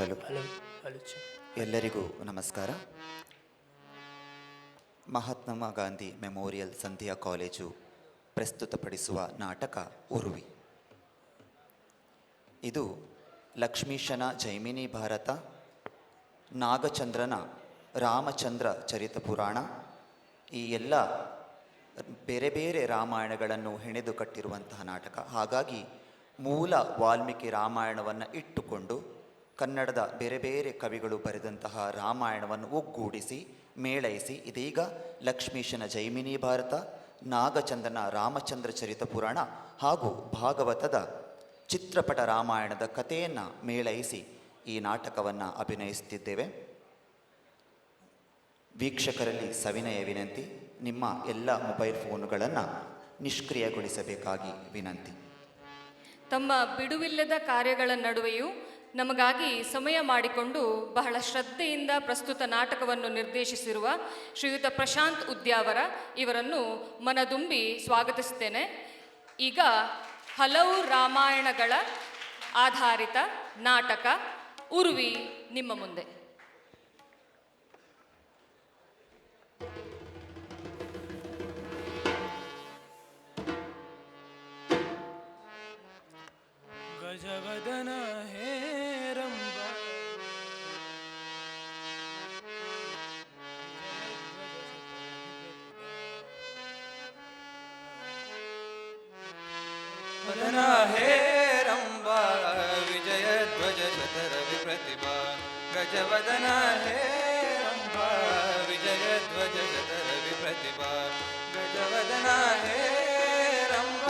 Hello. Hello hello ಎಲ್ಲರಿಗೂ ನಮಸ್ಕಾರ. Mahatma Gandhi memorial ಸಂಧ್ಯಾ college ಪ್ರಸ್ತುತಪಡಿಸುವ ನಾಟಕ ಉರ್ವಿ. ಇದು ಲಕ್ಷ್ಮೀಶನ ಜೈಮಿನಿ ಭಾರತ, ನಾಗಚಂದ್ರನ ರಾಮಚಂದ್ರ ಚರಿತ ಪುರಾಣ, ಈ ಎಲ್ಲ ಬೇರೆ ಬೇರೆ ರಾಮಾಯಣಗಳನ್ನು ಹೆಣೆದು ಕಟ್ಟಿರುವಂತಹ ನಾಟಕ. ಹಾಗಾಗಿ ಮೂಲ ವಾಲ್ಮೀಕಿ ರಾಮಾಯಣವನ್ನು ಇಟ್ಟುಕೊಂಡು ಕನ್ನಡದ ಬೇರೆ ಬೇರೆ ಕವಿಗಳು ಬರೆದಂತಹ ರಾಮಾಯಣವನ್ನು ಒಗ್ಗೂಡಿಸಿ ಮೇಳೈಸಿ ಇದೀಗ ಲಕ್ಷ್ಮೀಶನ ಜೈಮಿನಿ ಭಾರತ, ನಾಗಚಂದ್ರನ ರಾಮಚಂದ್ರ ಚರಿತ ಪುರಾಣ ಹಾಗೂ ಭಾಗವತದ ಚಿತ್ರಪಟ ರಾಮಾಯಣದ ಕಥೆಯನ್ನು ಮೇಳೈಸಿ ಈ ನಾಟಕವನ್ನು ಅಭಿನಯಿಸುತ್ತಿದ್ದೇವೆ. ವೀಕ್ಷಕರಲ್ಲಿ ಸವಿನಯ ವಿನಂತಿ, ನಿಮ್ಮ ಎಲ್ಲ ಮೊಬೈಲ್ ಫೋನುಗಳನ್ನು ನಿಷ್ಕ್ರಿಯಗೊಳಿಸಬೇಕಾಗಿ ವಿನಂತಿ. ತಮ್ಮ ಬಿಡುವಿಲ್ಲದ ಕಾರ್ಯಗಳ ನಡುವೆಯೂ ನಮಗಾಗಿ ಸಮಯ ಮಾಡಿಕೊಂಡು ಬಹಳ ಶ್ರದ್ಧೆಯಿಂದ ಪ್ರಸ್ತುತ ನಾಟಕವನ್ನು ನಿರ್ದೇಶಿಸಿರುವ ಶ್ರೀಯುತ ಪ್ರಶಾಂತ್ ಉದ್ಯಾವರ ಇವರನ್ನು ಮನದುಂಬಿ ಸ್ವಾಗತಿಸುತ್ತೇನೆ. ಈಗ ಹಲವು ರಾಮಾಯಣಗಳ ಆಧಾರಿತ ನಾಟಕ ಉರ್ವಿ ನಿಮ್ಮ ಮುಂದೆ. ಗಜವದನ ಹೇರಂಬ ವದನ ಹೇರಂಬ ವಿಜಯ ಧ್ವಜ ಶತರವಿ ಪ್ರತಿಭಾ. ಗಜವದನ ಹೇರಂಬ ವಿಜಯ ಧ್ವಜ ಶತರವಿ ಪ್ರತಿಭಾ. ಗಜವದನ ಹೇರಂಬ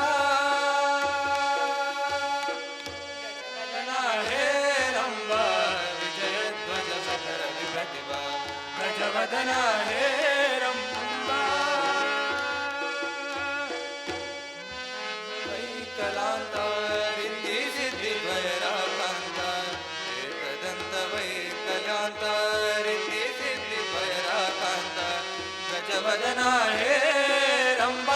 ಗಜವದನ ಹೇರಂಬ ವೈಕಲಾಂತ ರಿದ್ಧಿ ಸಿದ್ಧಿ ದ್ವಯರಾಕಾಂತ ಏಕದಂತ ವೈಕಲಾಂತ ರಿದ್ಧಿ ಸಿದ್ಧಿ ದ್ವಯರಾಕಾಂತ. ಗಜವದನ ಹೇರಂಬ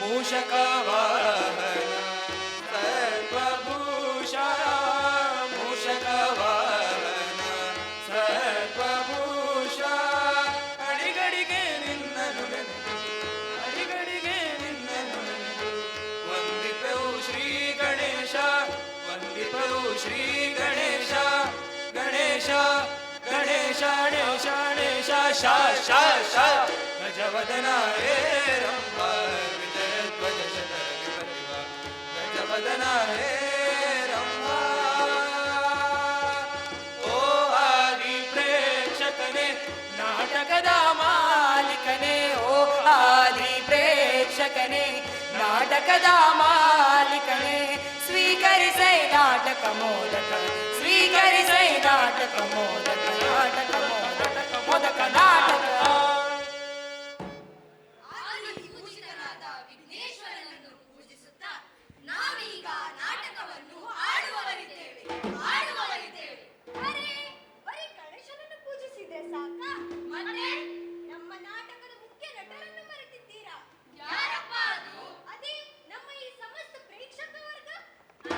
ಮೂಷಕ ವಾಹನ ಸರ್ವಭೂಷ. ಮೂಷಕ ವಾಹನ ಸರ್ವಭೂಷ. ಅಡಿಗಡಿಗೆ ನಿನ್ನನು ನೆನೆದು ಅಡಿಗಡಿಗೆ ನಿನ್ನನು ನೆನೆದು ವಂದಿಪೆವು ಶ್ರೀ ಗಣೇಶ. ವಂದಿಪೆವು ಶ್ರೀ ಗಣೇಶ. ಗಣೇಶ ಗಣೇಶ ಗಣೇಶ ಗಣೇಶ ಶಾ ಶಾ ಶಾ. ಗಜವದನ ಹೇರಂಬ ವಿಜಯ ಧ್ವಜ ಶತರವಿ ಪ್ರತಿಭಾ. ಗಜವದನ ಹೇರಂಬ ಓ ಆದಿ ಪ್ರೇಕ್ಷಕನೇ ನಾಟಕದ ಮಾಲೀಕನೇ. ಓ ಆದಿ ಪ್ರೇಕ್ಷಕನೇ ನಾಟಕದ ಮಾಲೀಕನೇ. ಸ್ವೀಕರಿಸೈ ನಾಟಕ ಮೋದಕ, ಸ್ವೀಕರಿಸೈ ನಾಟಕ ಮೋದಕ. ನಾಟಕ ಮೋದಕ ಮೋದಕ ನಾಟಕ. ಆದಿಪೂಜಿತನಾದ ವಿಘ್ನೇಶ್ವರನನ್ನು ಪೂಜಿಸುತ್ತಾ ನಾವೀಗ ನಾಟಕವನ್ನು ಆಡುವವರಿದ್ದೇವೆ ಆಡುವವರಿದ್ದೇವೆ. ಅರೆ, ಬರೀ ಗಣೇಶನನ್ನು ಪೂಜಿಸಿದ್ರೆ ಸಾಕ? ಮತ್ತೆ ನಮ್ಮ ನಾಟಕದ ಮುಖ್ಯ ನಟರನ್ನು ಮರೆತಿದ್ದೀರಾ? ಯಾರಪ್ಪ ಅದು? ಅದೇ ನಮ್ಮ ಈ ಸಮಸ್ತ ಪ್ರೇಕ್ಷಕ ವರ್ಗ.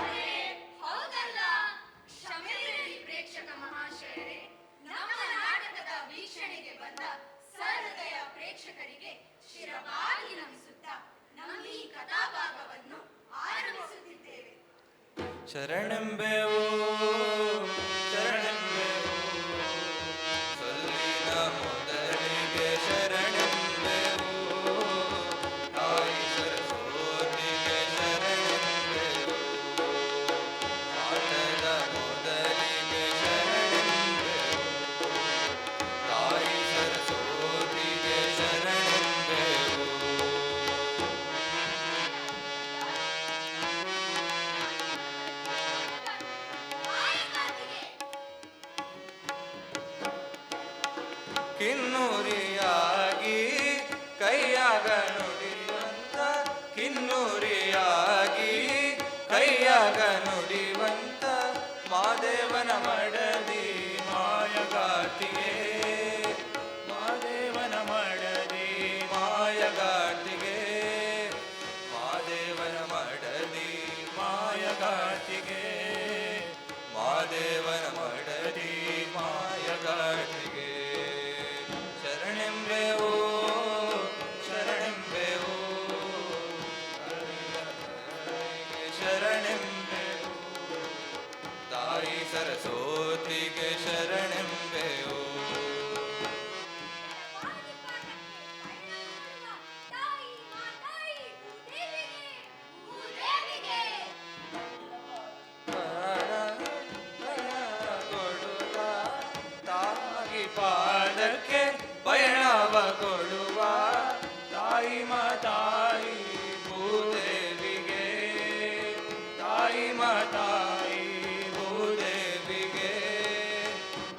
ಅರೆ ಹೌದಲ್ಲ, ಕ್ಷಮೆಯಿರಲಿ ಪ್ರೇಕ್ಷಕ ಮಹಾಶಯರೇ. ನಮ್ಮ ನಾಟಕದ ವೀಕ್ಷಣೆಗೆ ಬಂದ ಸಹೃದಯ ಪ್ರೇಕ್ಷಕರಿಗೆ ಶಿರವಾಗಿ ನಮಿಸುತ್ತಾ ನಮ್ಮ ಈ ಕಥಾಭಾಗವನ್ನು ಆರಂಭಿಸುತ್ತಿದ್ದೇವೆ. ಶರಣೆಂಬೆವು ಶರಣೆಂಬೆವು ಸೊಲ್ಲಿನ ಮೊದಲಿಗೆ ಶರಣೆಂಬೆವು. ತಾಯಿ ಸರಸ್ವತಿಗೆ ಶರಣೆಂಬೆವು. ಆಟದ ಮೊದಲಿಗೆ ಶರಣೆಂಬೆವು. ತಾಯಿ ಸರಸ್ವತಿಗೆ ಶರಣೆಂಬೆವು. ಕಿನ್ನೂರಿಯಾಗಿ ಕೈಯಾಗ ನುಡಿವಂತ, ಕಿನ್ನೂರಿಯಾಗಿ ಕೈಯಾಗ ನುಡಿವಂತ ಮಾದೇವನ ಮಡದಿ ಮಾಯಗಾತಿಗೆ. ಮಾದೇವನ ಮಡದಿ ಮಾಯಗಾತಿಗೆ. ಮಾದೇವನ ಮಡದಿ ಮಾಯಗಾತಿಗೆ. ಸರಸ್ವತಿಗೆ ಶರಣೆಂಬೆವು. ತಾಯಿ ಮಾತಾಯಿ ಭೂದೇವಿಗೆ ಕೊಡುವ ತಾಯಿ ಪಾದಕ್ಕೆ ಪಯಣವ ಕೊಡುವ ತಾಯಿ ಮಾತಾಯಿ ಭೂದೇವಿಗೆ, ತಾಯಿ ಮಾತಾಯಿ ಭೂದೇವಿಗೆ,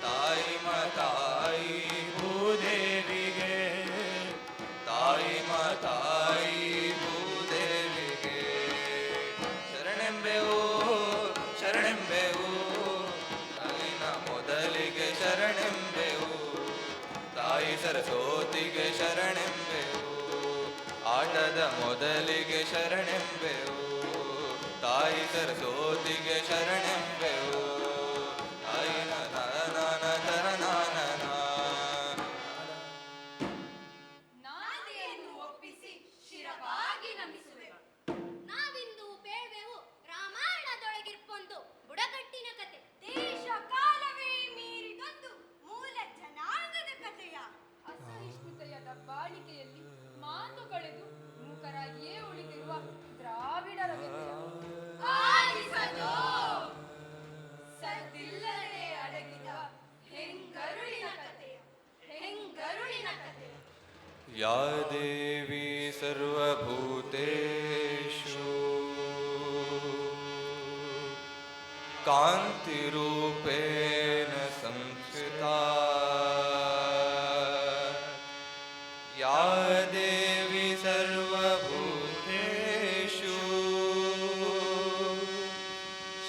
ತಾಯಿ ಮಾತಾಯಿ ಭೂದೇವಿಗೆ, ತಾಯಿ ಮಾತಾಯಿ ಭೂದೇವಿಗೆ ಶರಣೆಂಬೆವು ಶರಣೆಂಬೆವು. ಅಲ್ಲಿನ ಮೊದಲಿಗೆ ಶರಣೆಂಬೆವು, ತಾಯಿ ಸರಸ್ವತಿಗೆ ಶರಣೆಂಬೆವು. ಆಟದ ಮೊದಲಿಗೆ ಶರಣೆಂಬೆವು, ತಾಯಿ ಸರಸ್ವತಿಗೆ ಶರಣೆಂಬೆವು. ತಾಯಿನ ತರನಾನ ತರನಾನನ. ನಾದಿಯನ್ನು ಒಪ್ಪಿಸಿ ಶಿರವಾಗಿ ನಮಿಸುವೆವು. ನಾವಿಂದು ಬೇಳ್ವೆವು ರಾಮಾಯಣದೊಳಗಿರ್ಪೊಂದು ಬುಡಕಟ್ಟಿನ ಕತೆ. ದೇಶ ಕಾಲವೇ ಮೀರಿದೊಂದು ಮೂಲ ಜನಾಂಗದ ಕಥೆಯ. ಅಸಹಿಷ್ಣುತೆಯ ದಬ್ಬಾಳಿಕೆಯಲ್ಲಿ ಮಾತು ಕಳೆದು ಮೂಕರಾಗಿಯೇ ಉಳಿದಿರುವ ದ್ರಾವಿಡರ ವ್ಯತ್ಯಯ. ಆಲಿಸದೋ ಸದ್ದಿಲ್ಲದೆ ಅಡಗಿದ ಹೆಂಗರುಳಿನ ಕಥೆಯ, ಹೆಂಗರುಳಿನ ಕಥೆಯ. ಯಾ ದೇವಿ ಸರ್ವಭೂತೇಷು ಕಾಂತಿರೂಪೇಣ ಸಂಸ್ಥಿತಾ. ಯಾ ದೇವಿ ಸರ್ವಭೂತೇಷು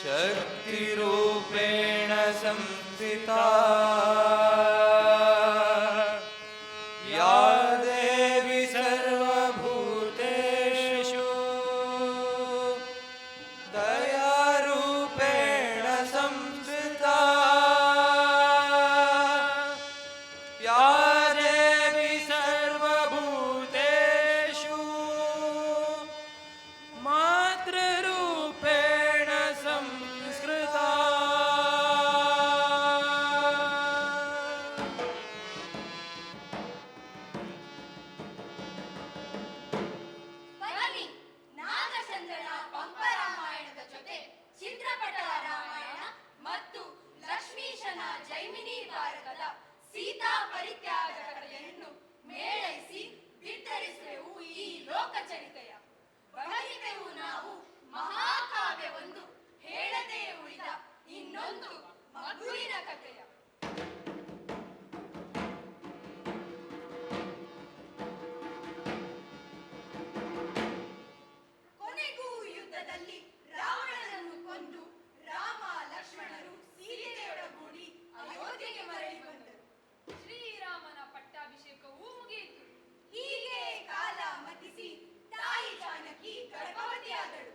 ಶಕ್ತಿರೂಪೇಣ ಸಂಸ್ಥಿತಾ. ಯಾ ದೇವಿ ಸರ್ವಭೂತೇಷು ದಯಾರೂಪೇಣ ಸಂಸ್ಥಿತಾ. ಯಾ ದೇವಿ ಸರ್ವಭೂತೇಷು ಮಾತೃರೂಪೇಣ ಸಂಸ್ಕೃತಾ. ಬನ್ನಿ, ನಾಗಚಂದ್ರನ ಪಂಪ ರಾಮಾಯಣದ ಜೊತೆ ಚಿತ್ರಪಟ ರಾಮಾಯಣ ಮತ್ತು ಲಕ್ಷ್ಮೀಶನ ಜೈಮಿನಿ ಭಾರತದ ಸೀತಾ ಪರಿತ್ಯಾಗದ ಕಥೆಯನ್ನು ಮೇಳೈಸಿ ಬಿತ್ತರಿಸುವೆವು ಈ ಲೋಕಚರಿತೆಯ. ಬರೆಯುವೆವು ನಾವು ಮಹಾಕಾವ್ಯವೊಂದು, ಹೇಳದೆ ಉಳಿದ ಇನ್ನೊಂದು ಮಗುವಿನ ಕಥೆಯ. ಕೊನೆಗೂ ಯುದ್ಧದಲ್ಲಿ ರಾವಣನನ್ನು ಕೊಂದು ರಾಮ ಲಕ್ಷ್ಮಣರು ಸೀತೆಯೊಡಗೂಡಿ ಅಯೋಧ್ಯೆಗೆ ಮರಳಿ ಬಂದರು. ಶ್ರೀರಾಮನ ಪಟ್ಟಾಭಿಷೇಕವೂ ಮುಗಿಯಿತು. ಹೀಗೆ ಕಾಲ ಮತಿಸಿ ತಾಯಿ ಜಾನಕಿ ಗರ್ಭವತಿಯಾದಳು.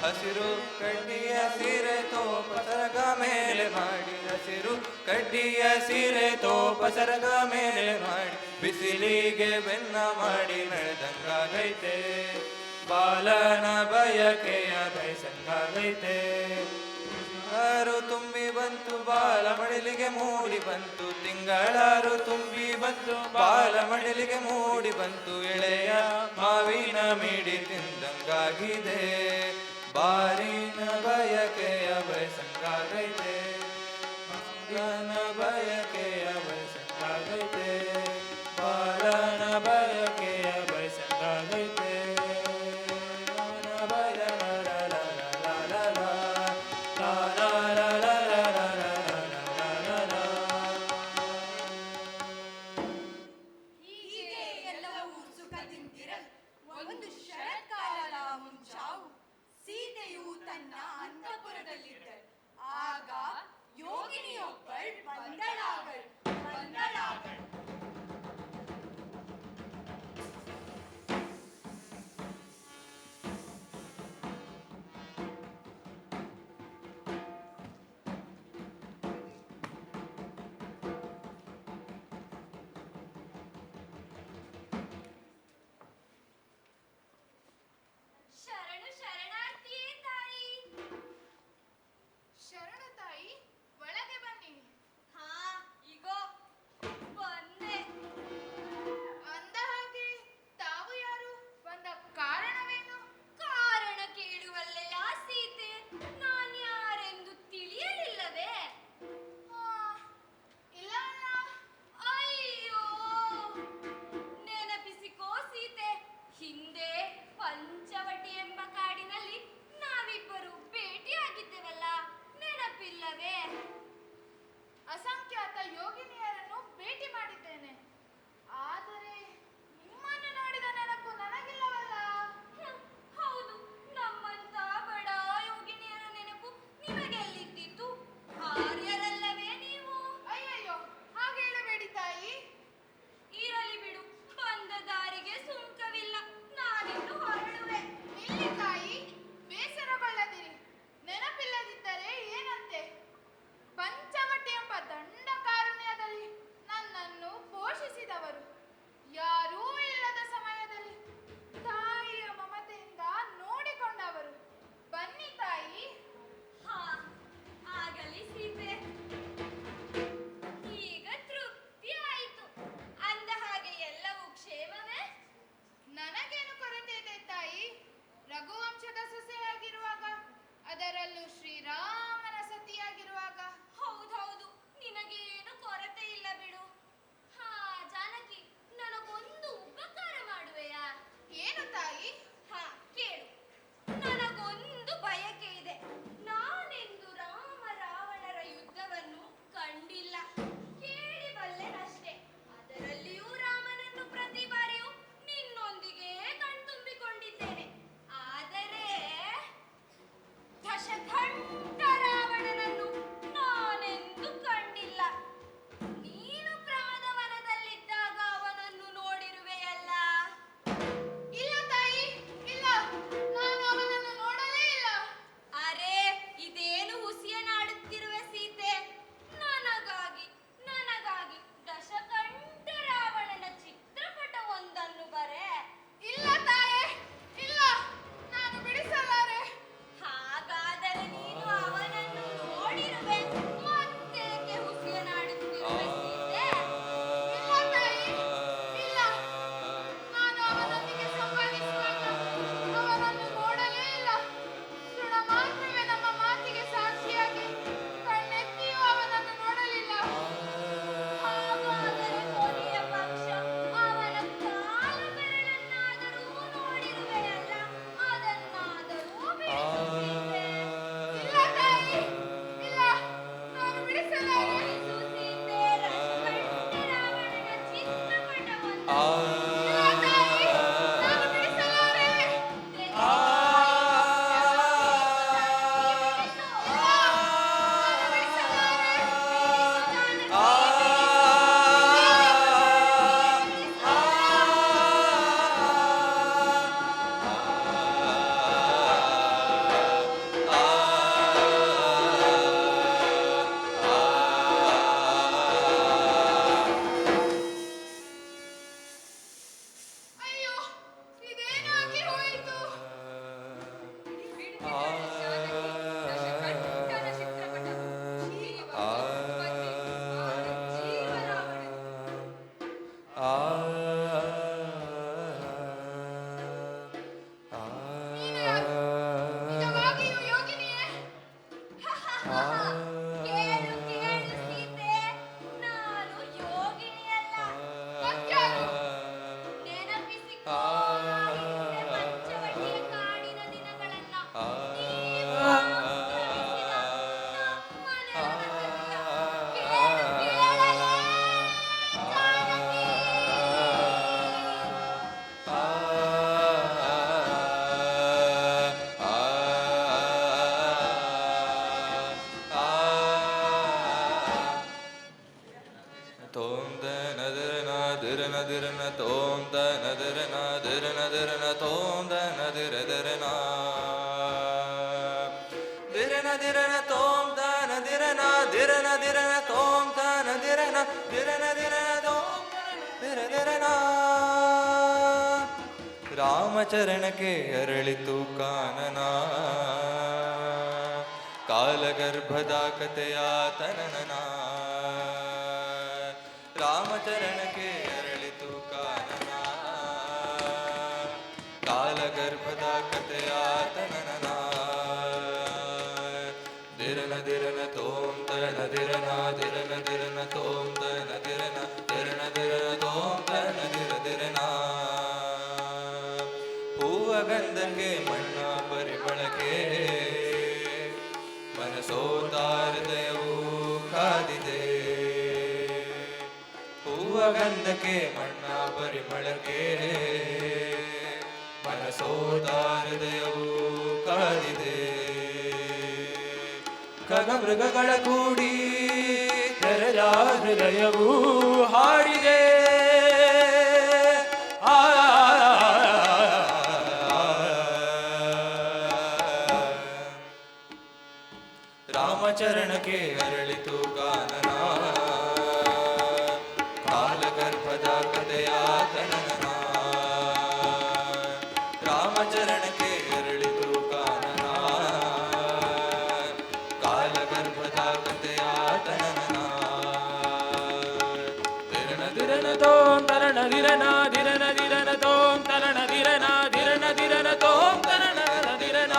ಹಸಿರು ಕಡ್ಡಿಯ ಸೀರೆ ತೋಪ ಸರಗ ಮೇಲೆ ಮಾಡಿ, ಹಸಿರು ಕಡ್ಡಿಯ ಸೀರೆ ತೋಪ ಸರಗ ಮೇಲೆ ಮಾಡಿ, ಬಿಸಿಲಿಗೆ ಬೆನ್ನ ಮಾಡಿ ನಡೆದಂಗಾಗೈತೆ, ಬಾಲನ ಬಯಕೆಯ ಬಯಸಂಗಾಗೈತೆ. ತಿಂಗಳಾರು ತುಂಬಿ ಬಂತು ಬಾಲ ಮಡಿಲಿಗೆ ಮೂಡಿ ಬಂತು, ತಿಂಗಳಾರು ತುಂಬಿ ಬಂತು ಬಾಲ ಮಡಿಲಿಗೆ ಮೂಡಿ ಬಂತು, ಎಳೆಯ ಮಾವಿನ ಮಿಡಿ ತಿಂದಂಗಾಗಿದೆ, ಬಾರಿನ ಬಯಕೆಯ ಬಯಸಂಗಾಗೈತೆ, ಬಾಲನ ಬಯಕೆಯ ಬಯಸಂಗಾಗೈತೆ, ಬಾಲನ ಬಯಕೆಯ ಬಯಸಂಗಾಗೈತೆ. ಹೀಗೆ ಎಲ್ಲವೂ ಸುಖದಿಂದಿರಲು ಸೀತೆಯು ತನ್ನ ಅಂತಃಪುರದಲ್ಲಿದ್ದಳು. ಆಗ ಯೋಗಿನಿಯೊಬ್ಬಳು ಬಂದಳಾಗಳು. ಶರಣು ಶರಣಾರ್ಥಿಯೇ ತಾಯಿ. ಶರಣು ತಾಯಿ, ಒಳಗೆ ಬನ್ನಿ. ಹಾ, ಇಗೋ ಬಂದೆ. ಅಂದ ಹಾಗೆ ತಾವು ಯಾರು? ಬಂದ ಕಾರಣವೇನು? ಕಾರಣ ಕೇಳುವಲ್ಲೆಯ ಸೀತೆ, ನಾನ್ಯಾರೆಂದು ತಿಳಿಯಲಿಲ್ಲವೇ? ಆ, ಇಲ್ಲ ಅಲ್ಲ. ಅಯ್ಯೋ, ನೆನಪಿಸಿಕೋ ಸೀತೆ, ಹಿಂದೆ ಪಂಚವಟಿ ಎಂಬ ಕಾಡಿನಲ್ಲಿ ನಾವಿಬ್ಬರು ಭೇಟಿಯಾಗಿದ್ದೆವಲ್ಲ, ನೆನಪಿಲ್ಲವೇ? ಅಸಂಖ್ಯಾತ ಯೋಗಿನಿಯರನ್ನು ಭೇಟಿ ಮಾಡಿದ್ದೇನೆ, ಆದರೆ ನಿಮ್ಮನ್ನು ನೋಡಿದ ನೆನಪು ನನಗಿಲ್ಲವಲ್ಲ. ಹ್ಮ್, ಹೌದು, ನಮ್ಮಂತ ಬಡ ಯೋಗಿನಿಯರ ನೆನಪು ನಿಮಗೆಲ್ಲಿದ್ದಿತು? ಆರ್ಯರಲ್ಲವೇ ನೀವು? ಅಯ್ಯಯ್ಯೋ, ಹಾಗೆ ಹೇಳಬೇಡಿ ತಾಯಿ. ಇರಲಿ ಬಿಡು, ಬಂದ ದಾರಿಗೆ ಸುಂಕವಿಲ್ಲ, ನಾನಿನ್ನು ಹೊರಡುವೆ. ನಿಲ್ಲಿ ತಾಯಿ, ಬೇಸರಗೊಳ್ಳದಿರಿ. ನೆನಪಿಲ್ಲದಿದ್ದರೆ ಏನಂತೆ? ಪಂಚವಟಿ ಎಂಬ ದಂಡಕಾರಣ್ಯದಲ್ಲಿ ನನ್ನನ್ನು ಪೋಷಿಸಿದವರು, ಯಾರೂ ಇಲ್ಲದ ಸಮಯದಲ್ಲಿ ತಾಯಿಯ ಮಮತೆಯಿಂದ ನೋಡಿಕೊಂಡವರು. ಬನ್ನಿ ತಾಯಿ. ಹಾ, ಆಗಲಿ ಸೀತೆ, ಈಗ ತೃಪ್ತಿ ಆಯಿತು. ಅಂದ ಹಾಗೆ ಎಲ್ಲವೂ ಕ್ಷೇಮವೇ? ನನಗೇನು ಕೊರತೆ ಇದೆ ತಾಯಿ? ರಘುವಂಶದ ಸೊಸೆಯಾಗಿರುವಾಗ, ಅದರಲ್ಲೂ ಶ್ರೀರಾಮನ ಸತಿಯಾಗಿರುವಾಗ. ಹೌದೌದು, ನಿನಗೇನು ಕೊರತೆ ಇಲ್ಲ ಬಿಡು. ಹಾ ಜಾನಕಿ, ನನಗೊಂದು ಉಪಕಾರ ಮಾಡುವೆಯಾ? ಏನು ತಾಯಿ? ಹಾ ಕೇಳು, ನನಗೊಂದು ಬಯಕೆ ಇದೆ. ನಾನೆಂದು ರಾಮ ರಾವಣರ ಯುದ್ಧವನ್ನು ಕಂಡಿಲ್ಲ, ಕೇಳಿಬಲ್ಲೆನಷ್ಟೇ. ಅದರಲ್ಲಿಯೂ ರಾಮನನ್ನು ಪ್ರತಿ ಬಾರಿಯೂ ನಿನ್ನೊಂದಿಗೆ ಕಣ್ತುಂಬಿಕೊಂಡಿದ್ದೇನೆ. ಆದರೆ ದಶಕಂಠ ರಾವಣನನ್ನು ನಾನೆಂದು ಕಂಡಿಲ್ಲ. ನೀನು ಪ್ರಮದವನದಲ್ಲಿದ್ದಾಗ ಅವನನ್ನು ನೋಡಿರುವೆಯಲ್ಲ? ಇಲ್ಲ ತಾಯಿ, ಇಲ್ಲ. ನಾನು ಅವನನ್ನು ನೋಡಲೇ ಇಲ್ಲ. ಅರೆ, ಇದೇನು ಹುಸಿಯನಾಡುತ್ತಿರುವೆ ಸೀತೆ? ನನಗಾಗಿ ನನಗಾಗಿ ದಶಕಂಠ ರಾವಣನ ಚಿತ್ರಪಟವೊಂದನ್ನು ಬರೆ. ಇಲ್ಲ ತಾಯಿ, ಇಲ್ಲ. ನಾನು ಬಿಡಿಸಲಾರೆ. ಹಾಗಾದರೆ ನೀನು ಅವನನ್ನು ನೋಡಿರುವೆ, ಮತ್ತೇಕೆ ಹುಸಿಯನಾಡುತ್ತಿರುವೆ ಸೀತೆ? ಇಲ್ಲ ತಾಯಿ, ಇಲ್ಲ. ನಾನು ಅವನೊಂದಿಗೆ ಸಂವಾದಿಸುವಾಗ ಅವನನ್ನು ನೋಡಲೇ ಇಲ್ಲ. ತೃಣ ಮಾತ್ರವೇ ನಮ್ಮ ಮಾತಿಗೆ ಸಾಕ್ಷಿಯಾಗಿ ಕಣ್ಣೆತ್ತಿಯೂ ಅವನನ್ನು ನೋಡಲಿಲ್ಲ. ಹಾಗಾದರೆ ಕೊನೆಯ ಪಕ್ಷ ಅವನ ಕಾಲ ಬೆರಳನ್ನಾದರೂ ನೋಡಿರುವೆಯಲ್ಲ, ಅದನ್ನಾದರೂ ಬಿಡಿಸು ಸೀತೆ. ಇಲ್ಲ ತಾಯಿ, ಇಲ್ಲ. ನಾನು ಬಿಡಿಸಲಾರೆ. ಬಿಡಿಸು ಸೀತೆ, ದಶಕಂಠ ರಾವಣನ ಚಿತ್ರಪಟವೊಂದು. ಇಲ್ಲ ತಾಯಿ, ನಾನು ಬಿಡಿಸಲಾರೆ. ಅಯ್ಯೋ, ಇದೇನು ಆಗಿ ಹೋಯಿತು? ದಶಕಂಠನ ಚಿತ್ರಪಟವು ಜೀವರಾವಣ. ನೀನು ಯಾರು? ನಿಜವಾಗಿಯೂ ಯೋಗಿನಿಯೇ? ಕೇಳು ಕೇಳು ಸೀತೆ, ನಾನು ಯೋಗಿನಿಯಲ್ಲ. ಮತ್ಯಾರು? ನೆನಪಿಸಿಕೋ, ಹಿಂದೆ ಪಂಚವಟಿಯ ಕಾಡಿನ ದಿನಗಳನ್ನ. ನೀವು ಅನುಭವಿಸಿದ ನಮ್ಮ ನೆನಪನ್ನ ಕೇಳು ಕೇಳಲೇ ಜಾನಕಿ. ಆ ದಿರನ ದಿರನ ತೋಂ ದಿರ ದಿರನ. ರಾಮಚರಣಕ್ಕೆ ಅರಳಿತು ಕಾನನ, ಕಾಲಗರ್ಭದ ಕಥೆಯ ತನನನ. ರಾಮಚರಣಕ್ಕೆ ಅರಳಿತು ಕಾನನ, ಕಾಲಗರ್ಭದ ಕಥೆಯ ತನನನ. ದಿರನ ದಿರನ ತೋಂ ತರನ ದಿರನ ದಿರನ ದಿರನ ತೋಂ ತರನ ದಿರನ ದಿರನ ದಿರನ ತೋಂ ತರನ ದಿರ ದಿರನ. ಹೂವ ಗಂಧಕ್ಕೆ ಮಣ್ಣ ಪರಿಮಳಕ್ಕೆ ಮನಸೋತ ಹೃದಯವೂ ಕಾದಿದೆ. ಹೂವ ಗಂಧಕ್ಕೆ ಮಣ್ಣ ಪರಿಮಳಕ್ಕೆ ಮನಸೋತ ಹೃದಯವೂ ಕಾದಿದೆ. ಖಗ ಮೃಗಗಳ ಕೂಡಿ ತೆರೆದ ಹೃದಯವೂ ಹಾಡಿದೆ. ರಾಮಚರಣಕ್ಕೆ ಅರಳಿತು ಗಾನನ, ಕಾಲಗರ್ಭದ ಕಥೆಯ ತನನನ. ರಾಮಚರಣಕ್ಕೆ ಅರಳಿತು ಗಾನನ, ಕಾಲಗರ್ಭದ ಕಥೆಯ ತನನನ. ದಿರನ ದಿರನ ತೋಂ ತರಣ ದಿರನ ದಿರನ ದಿರನ ತೋಂ ತರಣ ದಿರನ ದಿರನ ದಿರನ ತೋಂ ತರಣ ದಿರನ.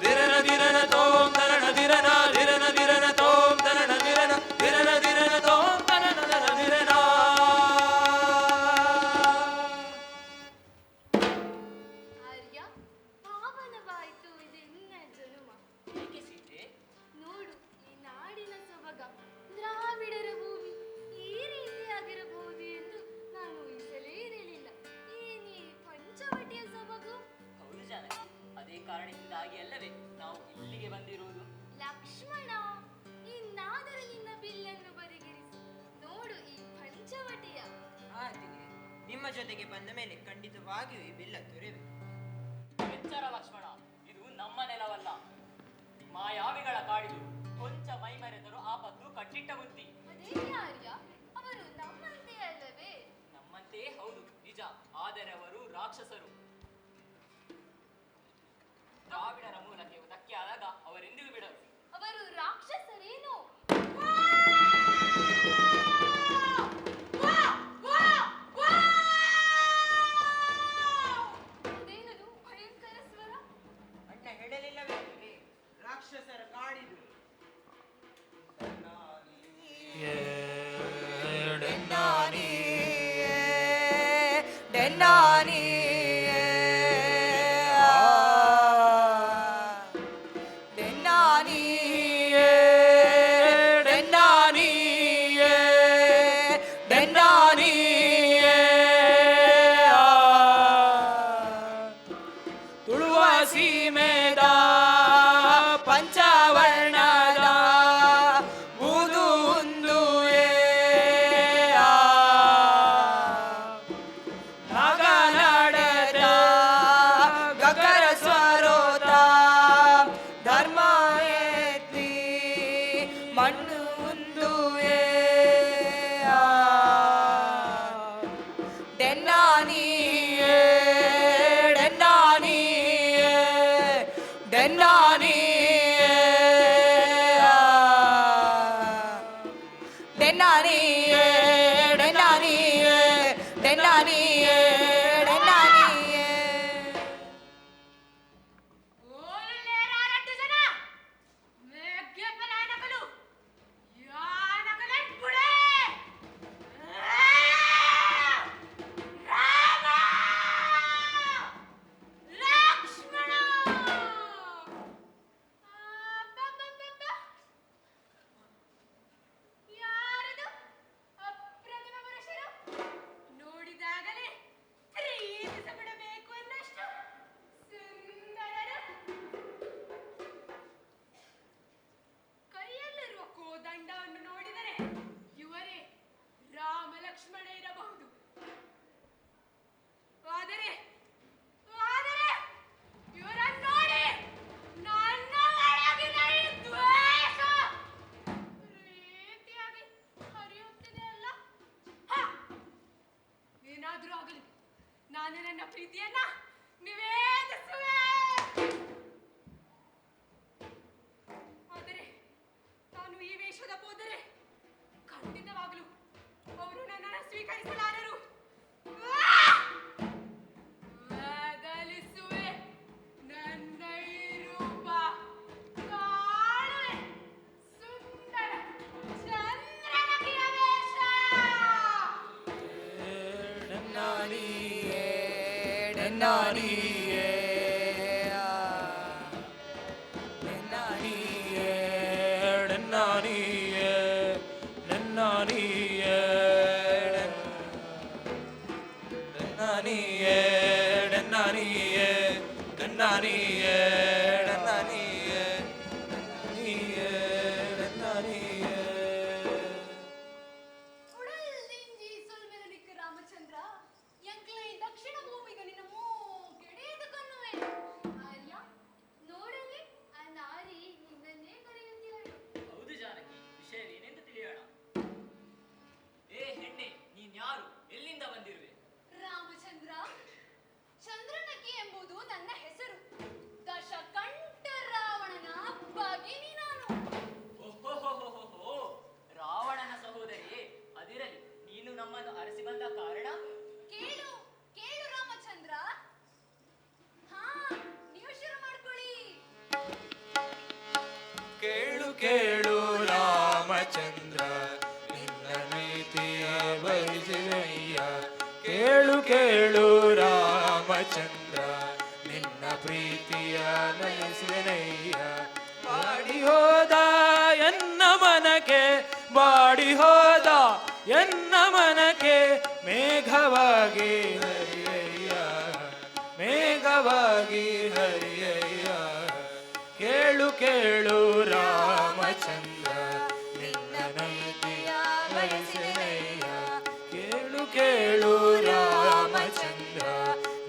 ದಿರನ ದಿರನ ತೋಂ ತರಣ ದಿರನ ದಿರನ ದಿರನ ತೋಂ ತರಣ ದಿರನ ದಿರನ ದಿರನ ತೋಂ ತರಣ ದಿರನ. ಆರ್ಯ, ಪಾವನವಾಯಿತು ಇದೆನ್ನ ಜನುಮ. ಏಕೆ ಸೀತೆ? ನೋಡು ಈ ನಾಡಿನ ಸೊಬಗ, ದ್ರಾವಿಡರ ಭೂಮಿ ಈ ರೀತಿಯಾಗಿರಬಹುದು ಎಂದು ನಾನು ಊಹಿಸಲೇ ಇರಲಿಲ್ಲ. ಏನೇ ಪಂಚವಟಿಯ ಸೊಬಗು. ಹೌದು ಜಾನಕಿ, ಅದೇ ಕಾರಣದಿಂದಾಗಿ ಅಲ್ಲವೇ ನಾವು ಇಲ್ಲಿಗೆ ಬಂದಿರುವುದು. ಲಕ್ಷ್ಮಣ, ಇನ್ನಾದರೂ ನಿನ್ನ ಬಿಲ್ಲನ್ನು ಬರಿಗಿರಿಸು. ನೋಡು ಈ ಪಂಚವಟಿಯ. ಆತಿಗೆ ನಿಮ್ಮ ಜೊತೆಗೆ ಬಂದ ಮೇಲೆ ಖಂಡಿತವಾಗಿಯೂ ಈ ಬಿಲ್ಲ ತೊರೆವೆ. ಎಚ್ಚರ ಲಕ್ಷ್ಮಣ, ಇದು ನಮ್ಮ ನೆಲವಲ್ಲ, ಮಾಯಾವಿಗಳ ಕಾಡಿದು. ಕೊಂಚ ಮೈಮರೆತರು ಆಪತ್ತು ಕಟ್ಟಿಟ್ಟ ಬುದ್ಧಿ. ಅದೇ ಆರ್ಯ, ಅವರು ನಮ್ಮಂತೆ ಅಲ್ಲವೇ? ನಮ್ಮಂತೆಯೇ ಹೌದು, ನಿಜ. ಆದರೆ ಅವರು ರಾಕ್ಷಸರು. ದ್ರಾವಿಡರ ಮೂಲಕ್ಕೆ ಧಕ್ಕೆ ಆದಾಗ ಅವರೆಂದಿಗೂ ಬಿಡರು. ಅವರು ರಾಕ್ಷಸರೇನು? ಅದೇನದು ಭಯಂಕರ ಸ್ವರ? ಅಣ್ಣ ಹೇಳಲಿಲ್ಲವೇ ನಿಮಗೆ? ರಾಕ್ಷಸರ ಕಾಡಿದು. ತುಳುವ ಸೀಮೆದ ಪಂಚವರ್ಣದ ಬೂದು ಉಂದುವೆ ನಾಗನಾಡದ ಗಗರ ಸ್ವರೋತ ಧರ್ಮ ಎತ್ತಿ ಮಣ್ಣು ಉಂದುವೆ ಡೆನ್ನಾನಿಯೇ ಡೆನ್ನಾನಿಯೇ ಡೆನ್ನಾನಿಯೇ ಡೆನ್ನಾನಿಯೇ ಡೆನ್ನಾನಿಯೇ ಡೆನ್ನಾನಿಯೇ ಡೆನ್ನಾನಿಯೇ. ಓಲುಲ್ಲೇರಾರಟ್ಟು ಜನ ಮೇಘ್ಯ ಪಲಾಯನಕಲು ಯಾನಕಲನ್ ಪುಡೆ ರಾಮ ಲಕ್ಷ್ಮಣ. ಅಬ್ಬಬ್ಬಬ್ಬ. ಯಾರದು ಅಪ್ರತಿಮ ಪುರುಷರು? ನೋಡಿದಾಗಲೇ ಏನಾದರೂ ಆಗಲಿ, ನಾನು ನನ್ನ ಪ್ರೀತಿಯನ್ನ ನಿವೇದಿಸುವೆ. ಆದರೆ ನಾನು ಈ ವೇಷದ ಹೋದರೆ ಖಂಡಿತವಾಗಲು ಅವರು ನನ್ನನ್ನು ಸ್ವೀಕರಿಸಲಾರರು. ಬದಲಿಸುವೆ ನನ್ನ ಈ ರೂಪ, ಕಾಣುವೆ ಸುಂದರ ಚಂದ್ರನಗಿಯ ವೇಷ. ಡನ್ನಾನಿಯೇ ಡನ್ನಾನಿಯೇ ಡನ್ನಾನಿಯೇ ಡನ್ನಾನಿಯೇ ಡನ್ನಾನಿಯೇ ಡನ್ನಾನಿಯೇ ಡನ್ನಾನಿಯೇ ಡನ್ನಾನಿಯೇ ಡನ್ನಾನಿಯೇ ಡನ್ನಾನಿಯೇ ಉಡಲ್ ನಿಂಜಿ ಸೊಲ್ಮೆಲನಿಕ್ಕ ರಾಮಚಂದ್ರ ಎಂಕ್ಲೈ ದಕ್ಷಿಣ ಭೂಮಿಗ ನಿನ್ನ ಮೂಗೆಡೆಯದು ಕಣ್ಣುವೆ. ಅಲ್ಲ, ನೋಡಲಿ ಆ ನಾರಿ ನಿನ್ನನ್ನೇ ಕರೆಯುತ್ತಿಹಳು. ಹೌದು ಜಾನಕಿ, ವಿಷಯವೇನೆಂದು ತಿಳಿಯೋಣ. ಏ ಹೆಣ್ಣೆ, ನೀನ್ಯಾರು? ಎಲ್ಲಿಂದ ಬಂದಿರುವೆ? ರಾಮಚಂದ್ರ, ಚಂದ್ರನಗಿ ಎಂಬುದು ನನ್ನ ಹೆಸರು. ದಶಕಂಠ ರಾವಣನ ಭಗಿನಿ ನಾನು. ಓಹೋಹೋಹೋಹೋ, ರಾವಣನ ಸಹೋದರಿಯೇ. ಅದಿರಲಿ, ನೀನು ನಮ್ಮನ್ನು ಅರಸಿ ಬಂದ ಕಾರಣ? ಕೇಳು ಕೇಳು ರಾಮಚಂದ್ರ. ಹಾ, ನೀವು ಶುರು ಮಾಡ್ಕೊಳ್ಳಿ. ಕೇಳು ಕೇಳು ರಾಮಚಂದ್ರ, ನಿನ್ನ ಪ್ರೀತಿಯ ಬಯಸಿದೆಯ್ಯ. ಕೇಳು ಕೇಳು ರಾಮಚಂದ್ರ, ನಿನ್ನ ಪ್ರೀತಿಯ ಬಯಸಿದೆಯ್ಯ. ಬಾಡಿ ಹೋದ ಎನ್ನ ಮನಕ್ಕೆ, ಬಾಡಿ ಹೋದ ಎನ್ನ ಮನಕ್ಕೆ, ಮೇಘವಾಗಿ ಹರಿಯಯ್ಯ, ಮೇಘವಾಗಿ ಹರಿಯಯ್ಯ. ಕೇಳು ಕೇಳು ರಾಮಚಂದ್ರ, ನಿನ್ನ ಪ್ರೀತಿಯ ಬಯಸಿದೆಯ್ಯ. ಕೇಳು ಕೇಳು ರಾಮಚಂದ್ರ,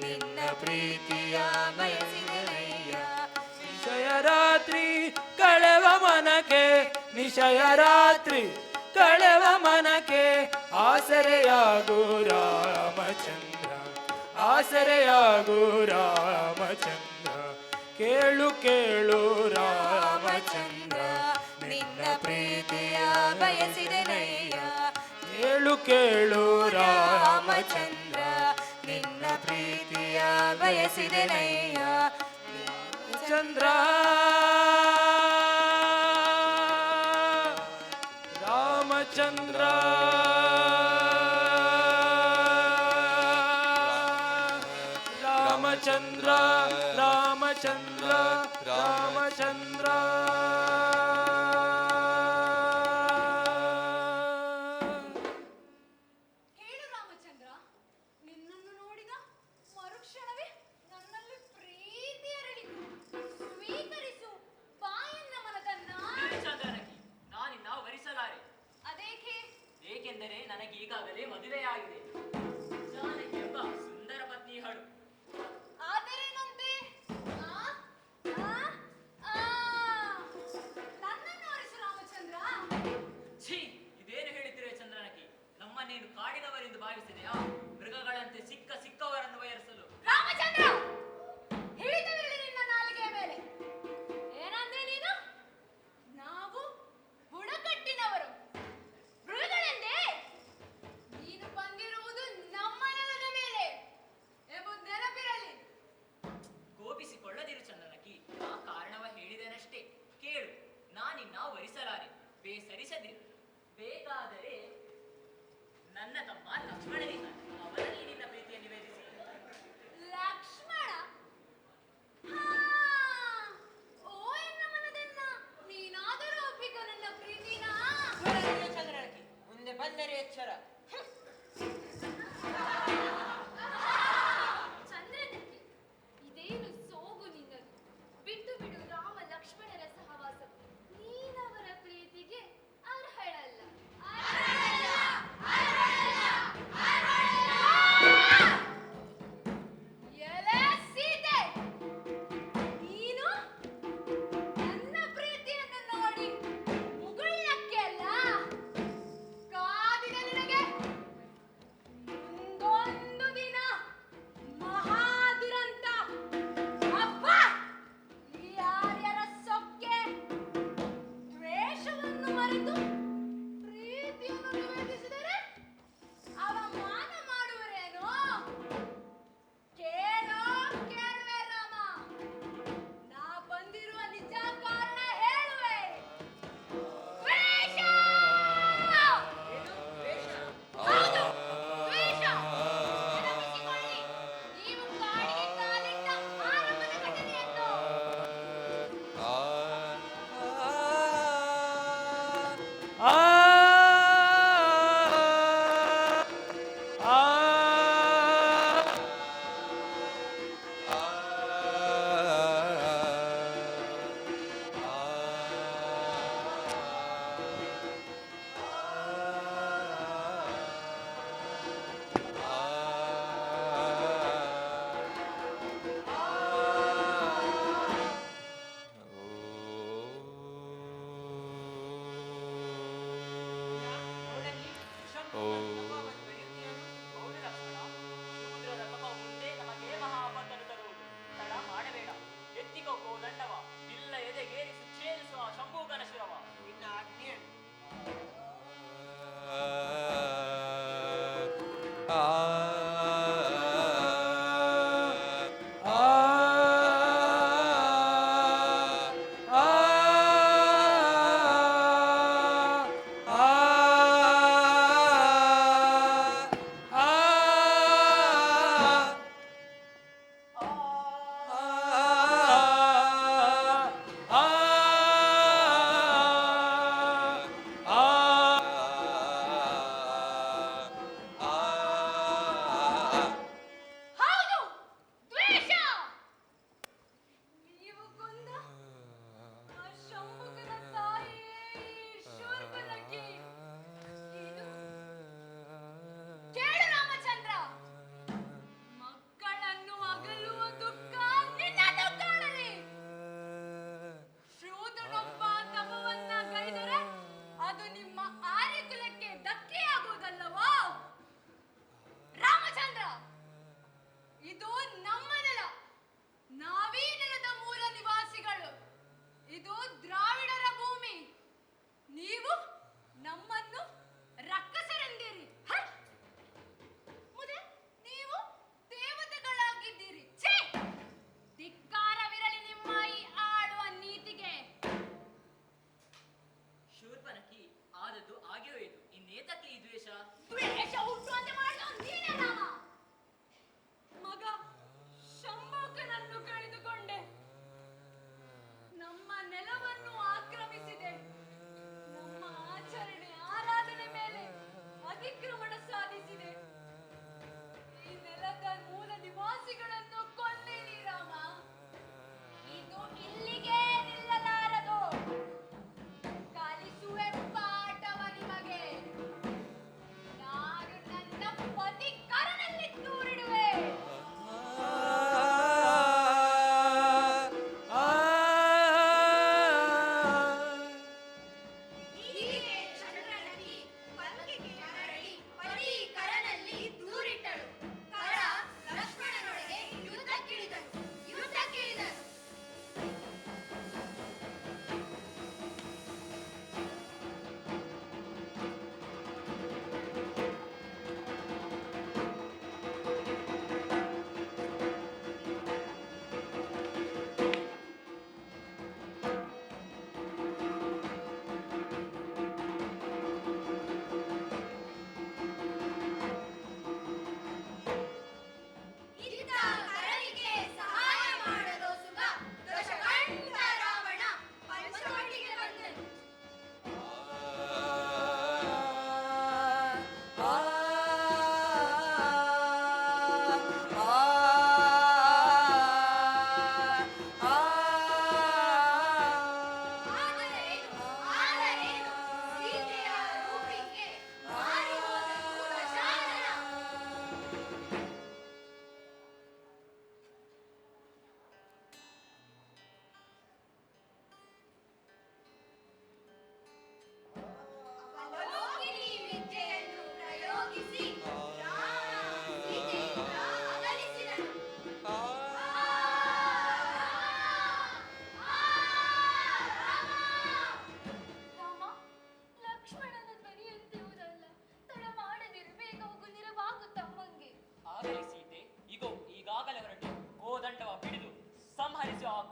ನಿನ್ನ ಪ್ರೀತಿಯ ಬಯಸಿದೆಯ್ಯ. ನಿಶಯ ರಾತ್ರಿ ಕಳೆವ ಮನಕ್ಕೆ, ನಿಶಯ ರಾತ್ರಿ ಕಳೆವ ಮನಕ್ಕೆ, ಆಸರೆಯಾಗು ರಾಮಚಂದ್ರ, ಆಸರೆಯಾಗು ರಾಮಚಂದ್ರ. ಕೇಳು ಕೇಳು ರಾಮಚಂದ್ರ, ನಿನ್ನ ಪ್ರೀತಿಯ ಬಯಸಿದೆನಯ್ಯ. ಕೇಳು ಕೇಳು ರಾಮಚಂದ್ರ, ನಿನ್ನ ಪ್ರೀತಿಯ ಬಯಸಿದೆನಯ್ಯ. ಚಂದ್ರ ರಾಮಚಂದ್ರ ರಾಮಚಂದ್ರ ರಾಮಚಂದ್ರ ರಾಮಚಂದ್ರ. ಹೇಳು ರಾಮಚಂದ್ರ, ನಿನ್ನನ್ನು ನೋಡಿದ ಮರುಕ್ಷಣವೇ ನನ್ನಲ್ಲಿ ಪ್ರೀತಿ ಅರಳಿತು. ಸ್ವೀಕರಿಸು ಬಾಯನ್ನ ಮನದನ್ನ. ಚಂದ್ರನಗಿ, ನಾನಿನ್ನ ವರಿಸಲಾರೆ. ಅದೇಕೆ? ಏಕೆಂದರೆ ನನಗೆ ಈಗಾಗಲೇ ಮದುವೆಯಾಗಿದೆ. ಜಾನಕಿ ಎಂಬ ಸುಂದರ ಪತ್ನಿ ಹಳು. ಆದರೇನಂತೆ? ಆ? ಆ? ಆ?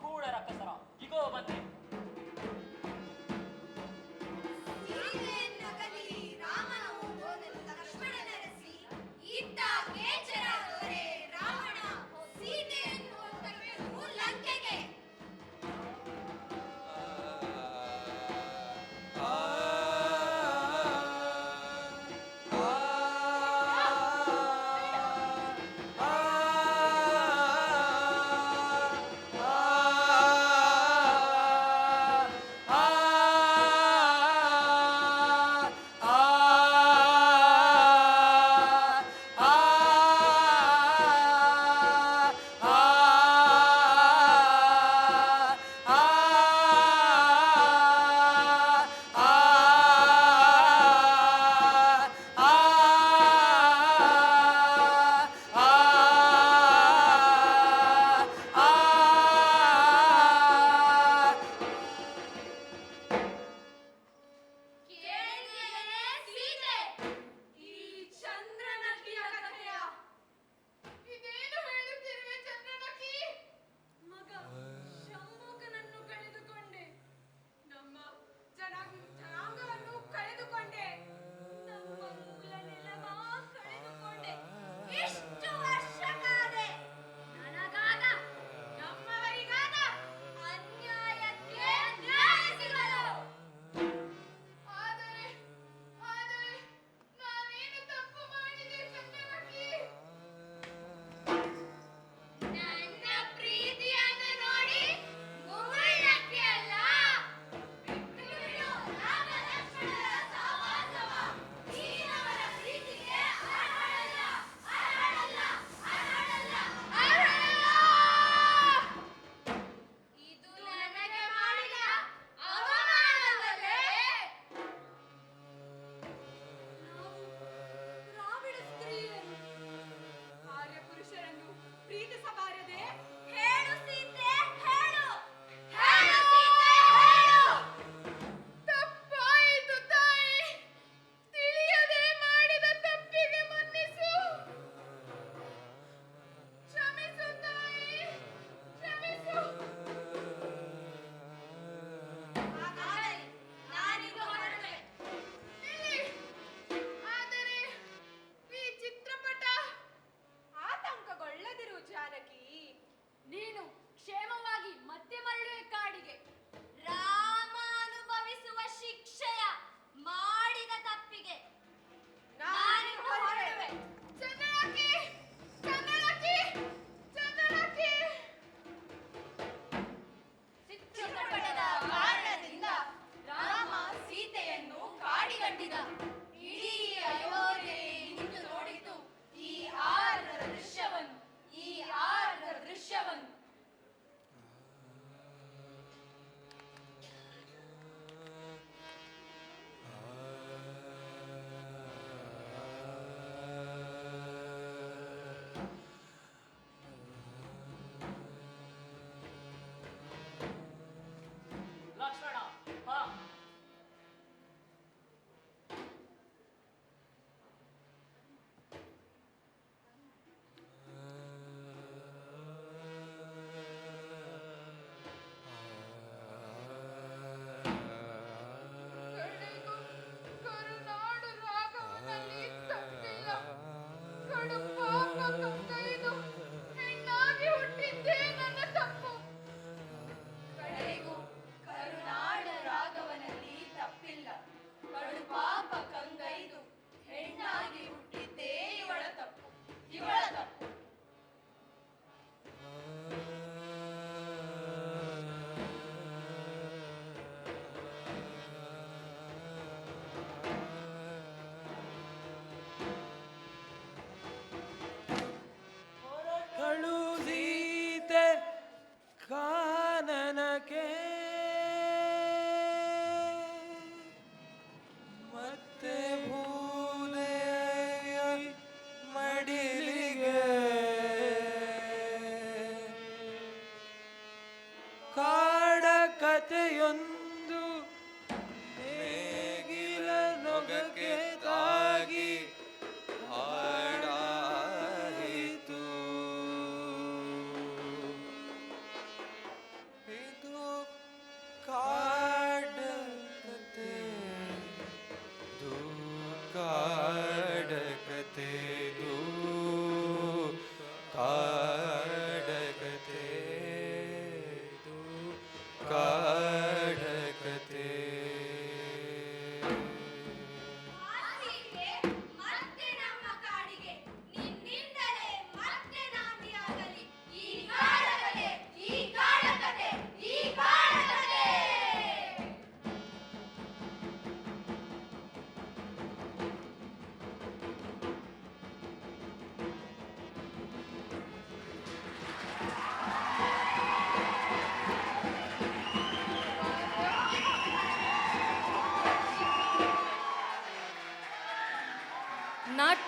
ಕೂಡ ರಕ್ಕಸರ ಇಗೋ ಬಂದೆ. ಸೀತೆಯನ್ನು ಕಲಿ ರಾಮನ ಓದಲು ಲಕ್ಷ್ಮಣನರಸಿ ಇಟ್ಟ ಕೇಚರ ದೊರೆ ರಾವಣ ಸೀತೆಯನ್ನು ತೆಗೆದು ಲಂಕೆಗೆ.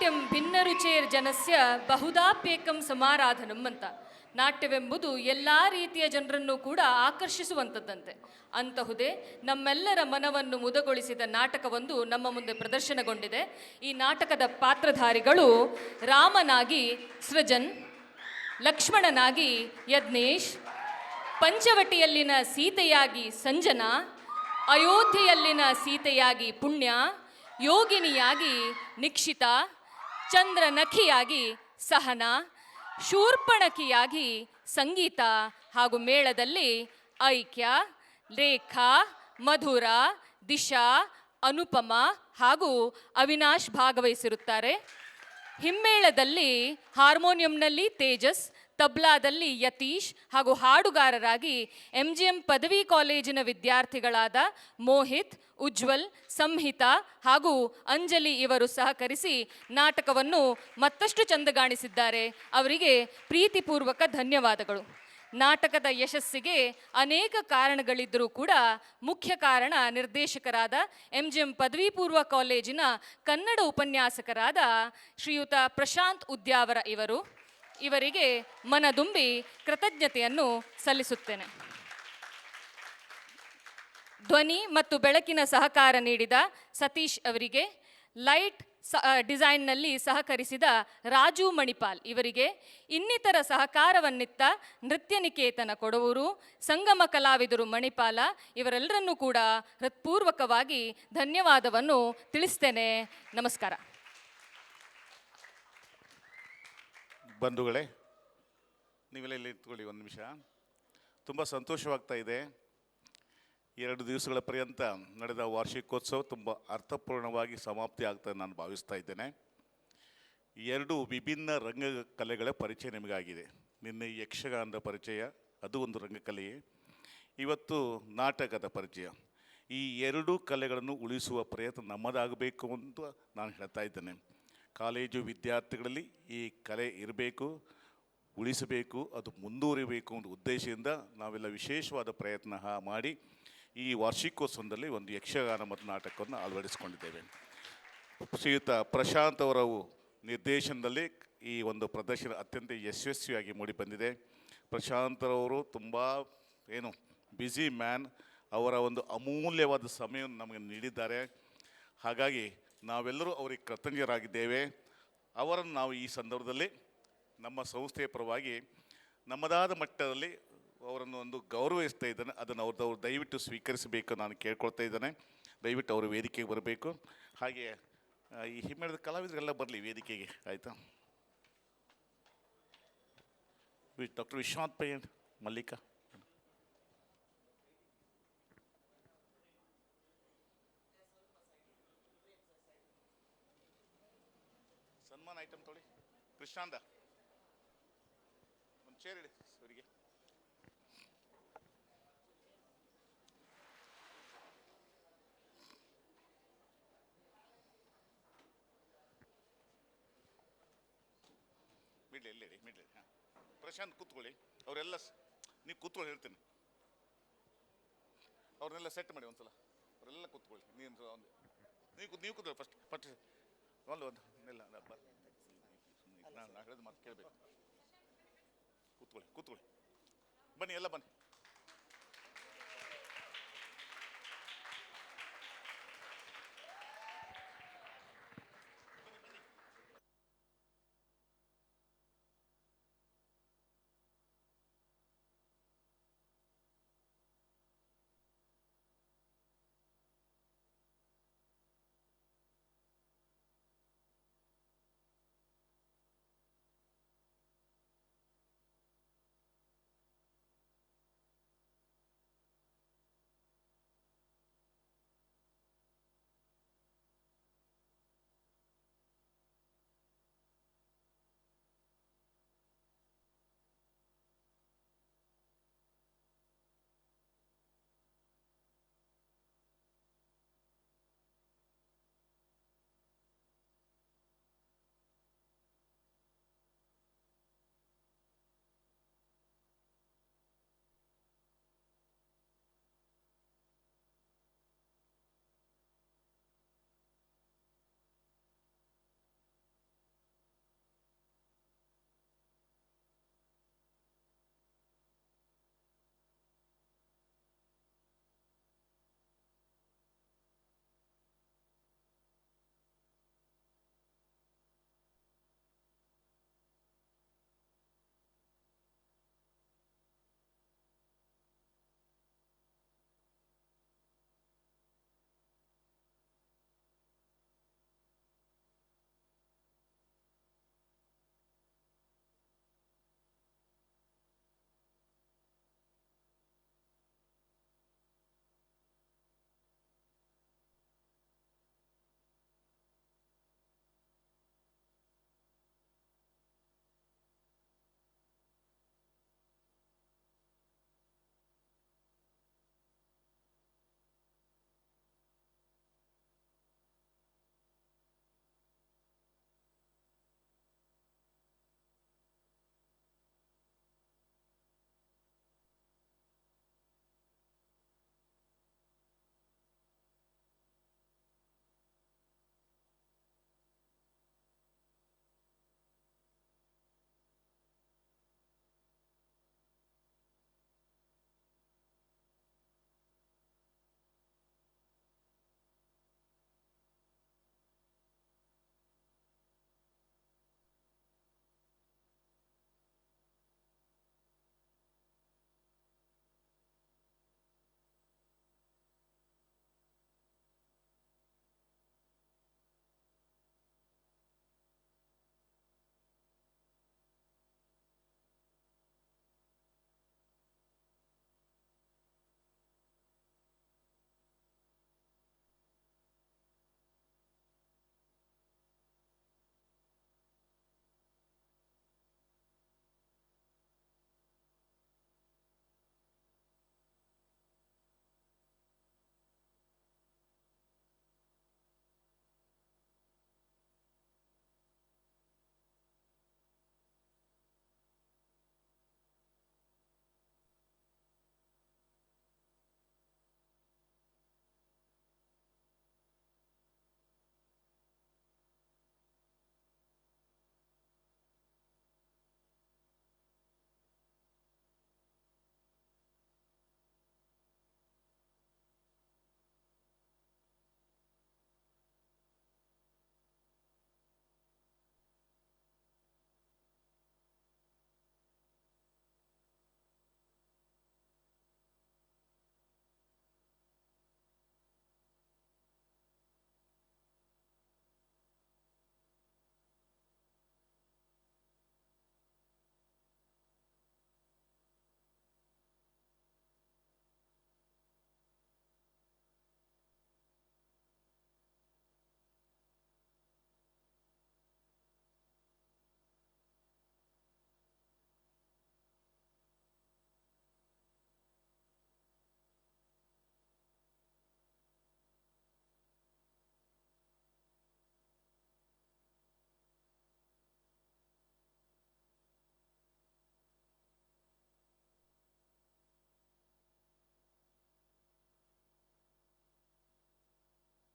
ನಾಟ್ಯಂ ಭಿನ್ನರುಚೇರ್ ಜನಸ್ಯ ಬಹುಧಾಪ್ಯೇಕಂ ಸಮಾರಾಧನಂ ಅಂತ. ನಾಟ್ಯವೆಂಬುದು ಎಲ್ಲ ರೀತಿಯ ಜನರನ್ನು ಕೂಡ ಆಕರ್ಷಿಸುವಂಥದ್ದಂತೆ. ಅಂತಹುದೇ ನಮ್ಮೆಲ್ಲರ ಮನವನ್ನು ಮುದಗೊಳಿಸಿದ ನಾಟಕವೊಂದು ನಮ್ಮ ಮುಂದೆ ಪ್ರದರ್ಶನಗೊಂಡಿದೆ. ಈ ನಾಟಕದ ಪಾತ್ರಧಾರಿಗಳು ರಾಮನಾಗಿ ಸೃಜನ್, ಲಕ್ಷ್ಮಣನಾಗಿ ಯಜ್ನೇಶ್, ಪಂಚವಟಿಯಲ್ಲಿನ ಸೀತೆಯಾಗಿ ಸಂಜನಾ, ಅಯೋಧ್ಯೆಯಲ್ಲಿನ ಸೀತೆಯಾಗಿ ಪುಣ್ಯ, ಯೋಗಿನಿಯಾಗಿ ನಿಕ್ಷಿತಾ, ಚಂದ್ರನಖಿಯಾಗಿ ಸಹನಾ, ಶೂರ್ಪಣಖಿಯಾಗಿ ಸಂಗೀತ ಹಾಗೂ ಮೇಳದಲ್ಲಿ ಐಕ್ಯ, ರೇಖಾ, ಮಧುರ, ದಿಶಾ, ಅನುಪಮ ಹಾಗೂ ಅವಿನಾಶ್ ಭಾಗವಹಿಸಿರುತ್ತಾರೆ. ಹಿಮ್ಮೇಳದಲ್ಲಿ ಹಾರ್ಮೋನಿಯಂನಲ್ಲಿ ತೇಜಸ್, ತಬ್ಲಾದಲ್ಲಿ ಯತೀಶ್ ಹಾಗೂ ಹಾಡುಗಾರರಾಗಿ MGM ಪದವಿ ಕಾಲೇಜಿನ ವಿದ್ಯಾರ್ಥಿಗಳಾದ ಮೋಹಿತ್, ಉಜ್ವಲ್, ಸಂಹಿತಾ ಹಾಗೂ ಅಂಜಲಿ ಇವರು ಸಹಕರಿಸಿ ನಾಟಕವನ್ನು ಮತ್ತಷ್ಟು ಚಂದಗಾಣಿಸಿದ್ದಾರೆ. ಅವರಿಗೆ ಪ್ರೀತಿಪೂರ್ವಕ ಧನ್ಯವಾದಗಳು. ನಾಟಕದ ಯಶಸ್ಸಿಗೆ ಅನೇಕ ಕಾರಣಗಳಿದ್ದರೂ ಕೂಡ ಮುಖ್ಯ ಕಾರಣ ನಿರ್ದೇಶಕರಾದ MGM ಪದವಿ ಪೂರ್ವ ಕಾಲೇಜಿನ ಕನ್ನಡ ಉಪನ್ಯಾಸಕರಾದ ಶ್ರೀಯುತ ಪ್ರಶಾಂತ್ ಉದ್ಯಾವರ ಇವರಿಗೆ ಮನದುಂಬಿ ಕೃತಜ್ಞತೆಯನ್ನು ಸಲ್ಲಿಸುತ್ತೇನೆ. ಧ್ವನಿ ಮತ್ತು ಬೆಳಕಿನ ಸಹಕಾರ ನೀಡಿದ ಸತೀಶ್ ಅವರಿಗೆ, ಲೈಟ್ ಡಿಸೈನ್ನಲ್ಲಿ ಸಹಕರಿಸಿದ ರಾಜು ಮಣಿಪಾಲ್ ಇವರಿಗೆ, ಇನ್ನಿತರ ಸಹಕಾರವನ್ನಿತ್ತ ನೃತ್ಯ ನಿಕೇತನ ಕೊಡವೂರು, ಸಂಗಮ ಕಲಾವಿದರು ಮಣಿಪಾಲ ಇವರೆಲ್ಲರನ್ನೂ ಕೂಡ ಹೃತ್ಪೂರ್ವಕವಾಗಿ ಧನ್ಯವಾದವನ್ನು ತಿಳಿಸ್ತೇನೆ. ನಮಸ್ಕಾರ. ಬಂಧುಗಳೇ, ನೀವೆಲ್ಲ ಇಲ್ಲಿ ಇಟ್ಕೊಳ್ಳಿ ಒಂದು ನಿಮಿಷ. ತುಂಬ ಸಂತೋಷವಾಗ್ತಾ ಇದೆ. 2 ದಿವಸಗಳ ಪರ್ಯಂತ ನಡೆದ ವಾರ್ಷಿಕೋತ್ಸವ ತುಂಬ ಅರ್ಥಪೂರ್ಣವಾಗಿ ಸಮಾಪ್ತಿ ಆಗ್ತದೆ ನಾನು ಭಾವಿಸ್ತಾ ಇದ್ದೇನೆ. 2 ವಿಭಿನ್ನ ರಂಗಕಲೆಗಳ ಪರಿಚಯ ನಿಮಗಾಗಿದೆ. ನಿನ್ನೆ ಯಕ್ಷಗಾನದ ಪರಿಚಯ, ಅದು ಒಂದು ರಂಗಕಲೆಯೇ. ಇವತ್ತು ನಾಟಕದ ಪರಿಚಯ. ಈ 2 ಕಲೆಗಳನ್ನು ಉಳಿಸುವ ಪ್ರಯತ್ನ ನಮ್ಮದಾಗಬೇಕು ಅಂತ ನಾನು ಹೇಳ್ತಾ ಇದ್ದೇನೆ. ಕಾಲೇಜು ವಿದ್ಯಾರ್ಥಿಗಳಲ್ಲಿ ಈ ಕಲೆ ಇರಬೇಕು, ಉಳಿಸಬೇಕು, ಅದು ಮುಂದುವರಿಬೇಕು ಅನ್ನೋ ಉದ್ದೇಶದಿಂದ ನಾವೆಲ್ಲ ವಿಶೇಷವಾದ ಪ್ರಯತ್ನ ಮಾಡಿ ಈ ವಾರ್ಷಿಕೋತ್ಸವದಲ್ಲಿ ಒಂದು ಯಕ್ಷಗಾನ ಮತ್ತು ನಾಟಕವನ್ನು ಅಳವಡಿಸಿಕೊಂಡಿದ್ದೇವೆ. ಶ್ರೀಯುತ ಪ್ರಶಾಂತ್ ಅವರ ನಿರ್ದೇಶನದಲ್ಲಿ ಈ ಒಂದು ಪ್ರದರ್ಶನ ಅತ್ಯಂತ ಯಶಸ್ವಿಯಾಗಿ ಮೂಡಿಬಂದಿದೆ. ಪ್ರಶಾಂತರವರು ತುಂಬ ಬ್ಯುಸಿ ಮ್ಯಾನ್. ಅವರ ಒಂದು ಅಮೂಲ್ಯವಾದ ಸಮಯವನ್ನು ನಮಗೆ ನೀಡಿದ್ದಾರೆ. ಹಾಗಾಗಿ ನಾವೆಲ್ಲರೂ ಅವರಿಗೆ ಕೃತಜ್ಞರಾಗಿದ್ದೇವೆ. ಅವರನ್ನು ನಾವು ಈ ಸಂದರ್ಭದಲ್ಲಿ ನಮ್ಮ ಸಂಸ್ಥೆಯ ಪರವಾಗಿ ನಮ್ಮದಾದ ಮಟ್ಟದಲ್ಲಿ ಅವರನ್ನು ಒಂದು ಗೌರವಿಸ್ತಾ ಇದ್ದೇನೆ. ಅದನ್ನು ಅವ್ರದ್ದು ದಯವಿಟ್ಟು ಸ್ವೀಕರಿಸಬೇಕು ನಾನು ಕೇಳ್ಕೊಳ್ತಾ ಇದ್ದೇನೆ. ದಯವಿಟ್ಟು ಅವರು ವೇದಿಕೆಗೆ ಬರಬೇಕು. ಹಾಗೆ ಈ ಹಿಮ್ಮೇಳದ ಕಲಾವಿದರೆಲ್ಲ ಬರಲಿ ವೇದಿಕೆಗೆ, ಆಯಿತಾ? ಡಾಕ್ಟರ್ ವಿಶ್ವನಾಥ್ ಪೈ ಅಂಡ್ ಮಲ್ಲಿಕಾ ಸನ್ಮಾನ ಐಟಮ್ ತೊಳಿ. ಕೃಷ್ಣಾಂದ ಒಂದು ಚೇರ್ ಇಡಿ ಅವರಿಗೆ. ಮಿಡ್ಲಿ ಎಲ್ಲೇಡಿ ಮಿಡ್ಲಿ. ಹಾಂ, ಪ್ರಶಾಂತ್ ಕೂತ್ಕೊಳ್ಳಿ. ಅವರೆಲ್ಲ ನೀವು ಕೂತ್ಕೊಳ್ಳಿ, ಹೇಳ್ತೇನೆ. ಅವ್ರನ್ನೆಲ್ಲ ಸೆಟ್ ಮಾಡಿ ಒಂದ್ಸಲ. ಅವರೆಲ್ಲ ಕೂತ್ಕೊಳ್ಳಿ. ನೀವು ಕೂತ್ಕೊಳ್ಳಿ ಫಸ್ಟ್ ಒಂದು ಇಲ್ಲ ನಾನು ಹೇಳಿದ ಮಾತು ಕೇಳಬೇಕು. ಕೂತ್ಕೊಳ್ಳಿ ಬನ್ನಿ, ಎಲ್ಲ ಬನ್ನಿ.